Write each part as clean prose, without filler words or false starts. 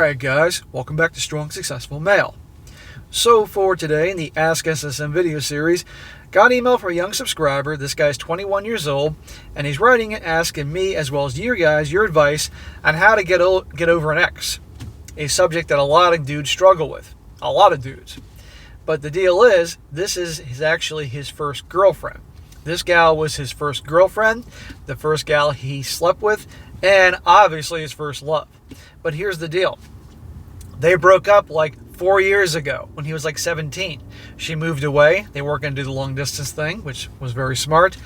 Alright guys, welcome back to Strong Successful Male. So for today in the Ask SSM video series, got an email from a young subscriber. This guy's 21 years old, and he's writing and asking me as well as you guys your advice on how to get over an ex. A subject that a lot of dudes struggle with. A lot of dudes. But the deal is, this is actually his first girlfriend. This gal was his first girlfriend, the first gal he slept with, and obviously his first love. But here's the deal. They broke up like 4 years ago when he was like 17. She moved away. They weren't going to do the long distance thing, which was very smart.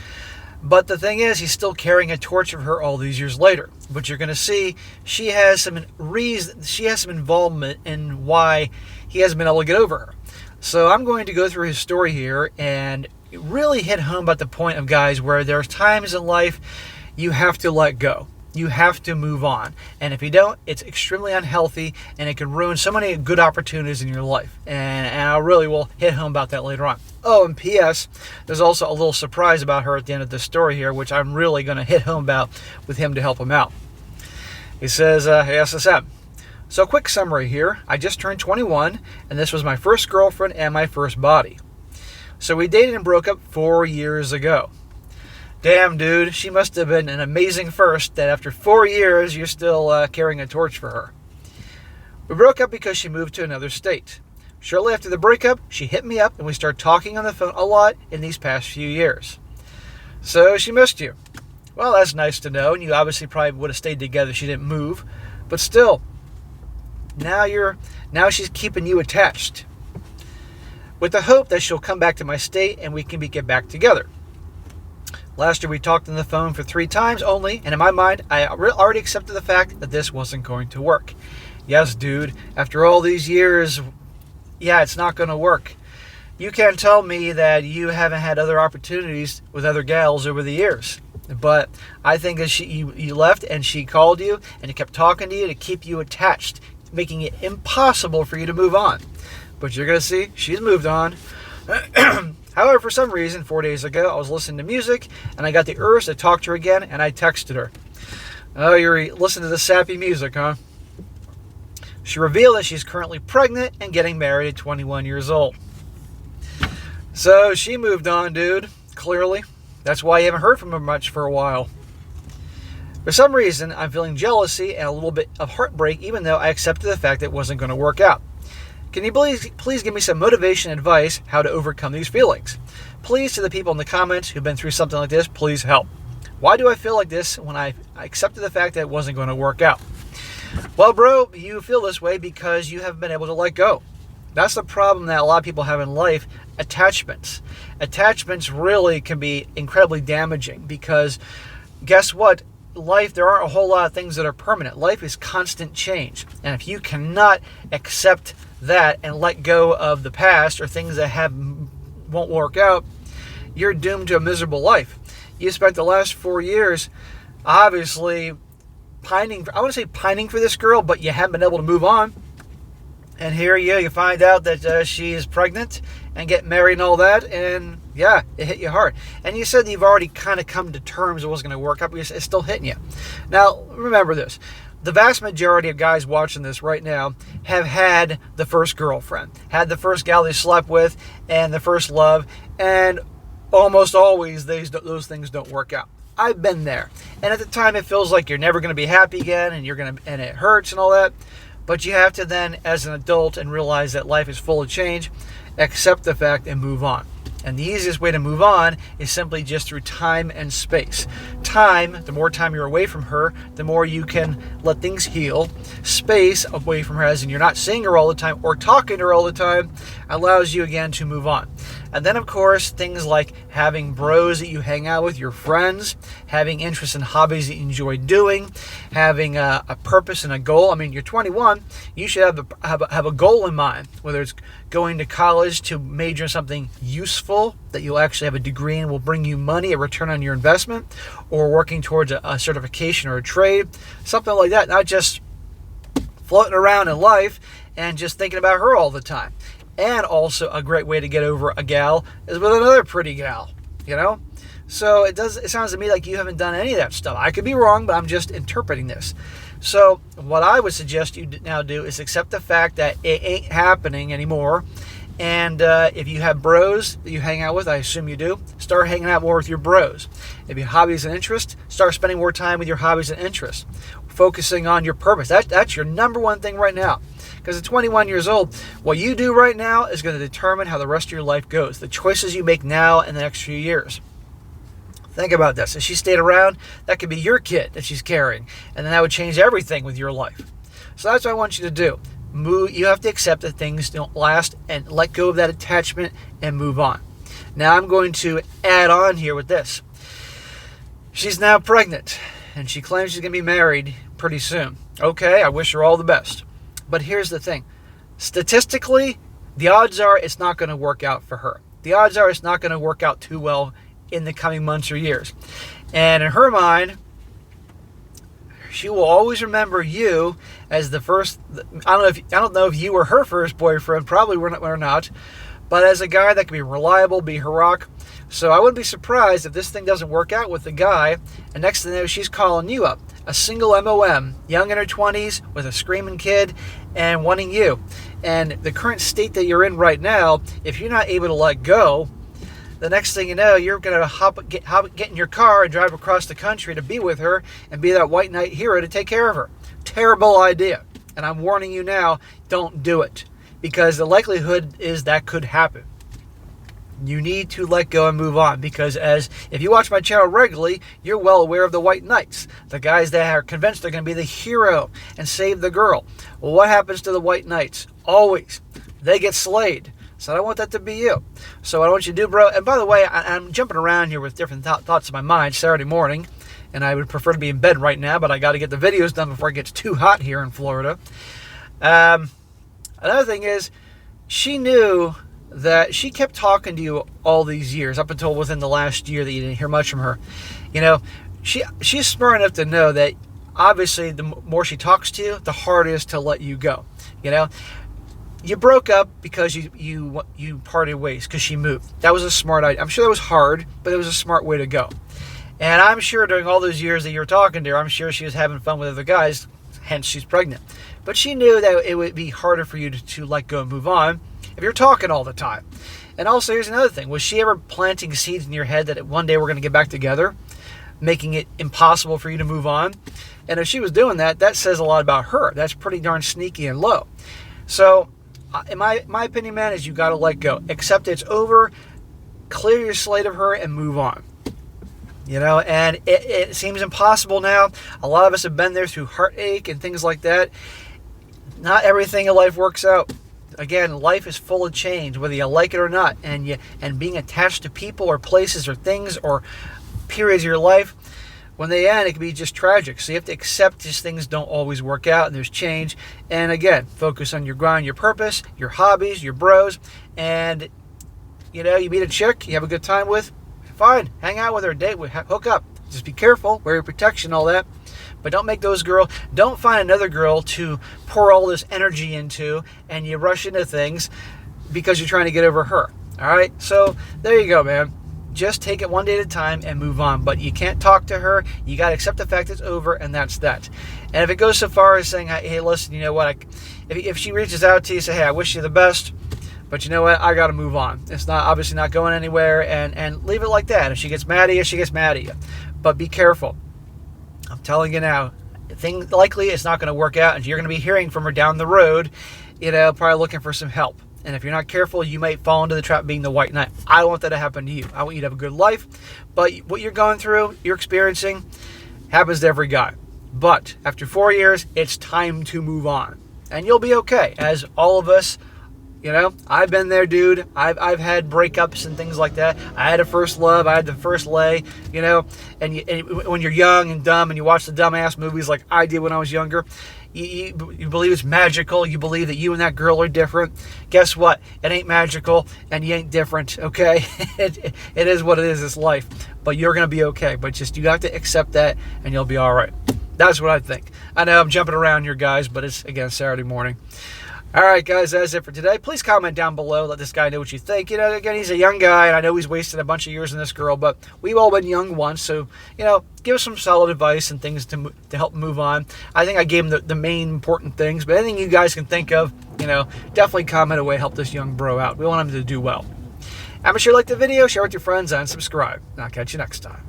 But the thing is, he's still carrying a torch of her all these years later. But you're going to see she has some involvement in why he hasn't been able to get over her. So I'm going to go through his story here and really hit home about the point of guys where there's times in life you have to let go. You have to move on. And if you don't, it's extremely unhealthy and it can ruin so many good opportunities in your life. And I really will hit home about that later on. Oh, and P.S., there's also a little surprise about her at the end of this story here, which I'm really going to hit home about with him to help him out. He says, hey, SSM. So quick summary here. I just turned 21, and this was my first girlfriend and my first body. So we dated and broke up 4 years ago. Damn, dude, she must have been an amazing first that after 4 years, you're still carrying a torch for her. We broke up because she moved to another state. Shortly after the breakup, she hit me up and we started talking on the phone a lot in these past few years. So she missed you. Well, that's nice to know, and you obviously probably would have stayed together if she didn't move. But still, now she's keeping you attached. With the hope that she'll come back to my state and we can get back together. Last year we talked on the phone for 3 times only, and in my mind, I already accepted the fact that this wasn't going to work. Yes, dude, after all these years, yeah, it's not going to work. You can't tell me that you haven't had other opportunities with other gals over the years. But I think that you left and she called you and kept talking to you to keep you attached, making it impossible for you to move on. But you're going to see, she's moved on. However, for some reason, 4 days ago, I was listening to music, and I got the urge to talk to her again, and I texted her. Oh, you're listening to the sappy music, huh? She revealed that she's currently pregnant and getting married at 21 years old. So she moved on, dude, clearly. That's why you haven't heard from her much for a while. For some reason, I'm feeling jealousy and a little bit of heartbreak, even though I accepted the fact that it wasn't going to work out. Can you please give me some motivation and advice how to overcome these feelings? Please, to the people in the comments who've been through something like this, please help. Why do I feel like this when I accepted the fact that it wasn't going to work out? Well, bro, you feel this way because you haven't been able to let go. That's the problem that a lot of people have in life, attachments. Attachments really can be incredibly damaging because guess what? Life, there aren't a whole lot of things that are permanent. Life is constant change. And if you cannot accept that and let go of the past or things that won't work out, you're doomed to a miserable life. You spent the last 4 years obviously pining for this girl, but you haven't been able to move on. And here you find out that she is pregnant and get married and all that, and yeah, it hit you hard. And you said you've already kind of come to terms it wasn't going to work out, but it's still hitting you. Now, remember this. The vast majority of guys watching this right now have had the first girlfriend, had the first gal they slept with, and the first love, and almost always those things don't work out. I've been there. And at the time, it feels like you're never going to be happy again, and and it hurts and all that. But you have to then, as an adult, and realize that life is full of change, accept the fact and move on. And the easiest way to move on is simply just through time and space. Time, the more time you're away from her, the more you can let things heal. Space, away from her, as in you're not seeing her all the time or talking to her all the time, allows you again to move on. And then, of course, things like having bros that you hang out with, your friends, having interests and hobbies that you enjoy doing, having a purpose and a goal. I mean, you're 21, you should have a goal in mind, whether it's going to college to major in something useful that you'll actually have a degree and will bring you money, a return on your investment, or working towards a certification or a trade, something like that, not just floating around in life and just thinking about her all the time. And also a great way to get over a gal is with another pretty gal, So it sounds to me like you haven't done any of that stuff. I could be wrong, but I'm just interpreting this. So what I would suggest you now do is accept the fact that it ain't happening anymore. And if you have bros that you hang out with, I assume you do, start hanging out more with your bros. If you have hobbies and interests, start spending more time with your hobbies and interests. Focusing on your purpose. That's your number one thing right now. Because at 21 years old, what you do right now is going to determine how the rest of your life goes. The choices you make now in the next few years. Think about this. If she stayed around, that could be your kid that she's carrying. And then that would change everything with your life. So that's what I want you to do. You have to accept that things don't last and let go of that attachment and move on. Now I'm going to add on here with this. She's now pregnant and she claims she's going to be married pretty soon. Okay, I wish her all the best. But here's the thing. Statistically, the odds are it's not going to work out for her. The odds are it's not going to work out too well in the coming months or years. And in her mind, she will always remember you as the first. I don't know if you were her first boyfriend. Probably we're not. But as a guy that can be reliable, be heroic. So I wouldn't be surprised if this thing doesn't work out with the guy. And next thing you know, she's calling you up. A single MOM, young in her 20s, with a screaming kid, and wanting you. And the current state that you're in right now, if you're not able to let go, the next thing you know, you're going to get in your car and drive across the country to be with her and be that white knight hero to take care of her. Terrible idea. And I'm warning you now, don't do it. Because the likelihood is that could happen. You need to let go and move on. Because if you watch my channel regularly, you're well aware of the white knights. The guys that are convinced they're going to be the hero and save the girl. Well, what happens to the white knights? Always. They get slayed. So I don't want that to be you. So what I want you to do, bro, and by the way, I'm jumping around here with different thoughts in my mind Saturday morning, and I would prefer to be in bed right now, but I got to get the videos done before it gets too hot here in Florida. Another thing is, she knew that she kept talking to you all these years, up until within the last year that you didn't hear much from her. You know, she's smart enough to know that obviously the more she talks to you, the harder it is to let you go. You know, you broke up because you parted ways because she moved. That was a smart idea. I'm sure that was hard, but it was a smart way to go. And I'm sure during all those years that you were talking to her, I'm sure she was having fun with other guys, hence she's pregnant. But she knew that it would be harder for you to let go and move on if you're talking all the time. And also, here's another thing. Was she ever planting seeds in your head that one day we're going to get back together, making it impossible for you to move on? And if she was doing that, that says a lot about her. That's pretty darn sneaky and low. So, in my opinion, man, is you got to let go. Accept it's over, clear your slate of her, and move on. You know, and it seems impossible now. A lot of us have been there through heartache and things like that. Not everything in life works out. Again, life is full of change, whether you like it or not. And being attached to people or places or things or periods of your life, when they end, it can be just tragic. So you have to accept these things don't always work out and there's change. And again, focus on your grind, your purpose, your hobbies, your bros. And, you know, you meet a chick you have a good time with, fine, hang out with her, date with, hook up. Just be careful, wear your protection, all that. But don't make those don't find another girl to pour all this energy into and you rush into things because you're trying to get over her. All right? So there you go, man. Just take it one day at a time and move on. But you can't talk to her. You got to accept the fact it's over, and that's that. And if it goes so far as saying, hey, listen, you know what? If she reaches out to you, say, hey, I wish you the best, but you know what? I got to move on. It's obviously not going anywhere, and leave it like that. If she gets mad at you, she gets mad at you. But be careful. I'm telling you now, likely it's not going to work out, and you're going to be hearing from her down the road, you know, probably looking for some help. And if you're not careful, you might fall into the trap of being the white knight. I don't want that to happen to you. I want you to have a good life. But what you're going through, you're experiencing, happens to every guy. But after 4 years, it's time to move on. And you'll be okay, as all of us. You know, I've been there, dude. I've had breakups and things like that. I had a first love. I had the first lay, you know. And when you're young and dumb and you watch the dumbass movies like I did when I was younger, you believe it's magical. You believe that you and that girl are different. Guess what? It ain't magical and you ain't different, okay? It is what it is. It's life. But you're going to be okay. But just you have to accept that and you'll be all right. That's what I think. I know I'm jumping around here, guys, but it's, again, Saturday morning. All right, guys, that's it for today. Please comment down below. Let this guy know what you think. You know, again, he's a young guy, and I know he's wasted a bunch of years in this girl, but we've all been young once, so, you know, give us some solid advice and things to help move on. I think I gave him the main important things, but anything you guys can think of, you know, definitely comment away, help this young bro out. We want him to do well. Be sure to like the video, share with your friends, and subscribe. And I'll catch you next time.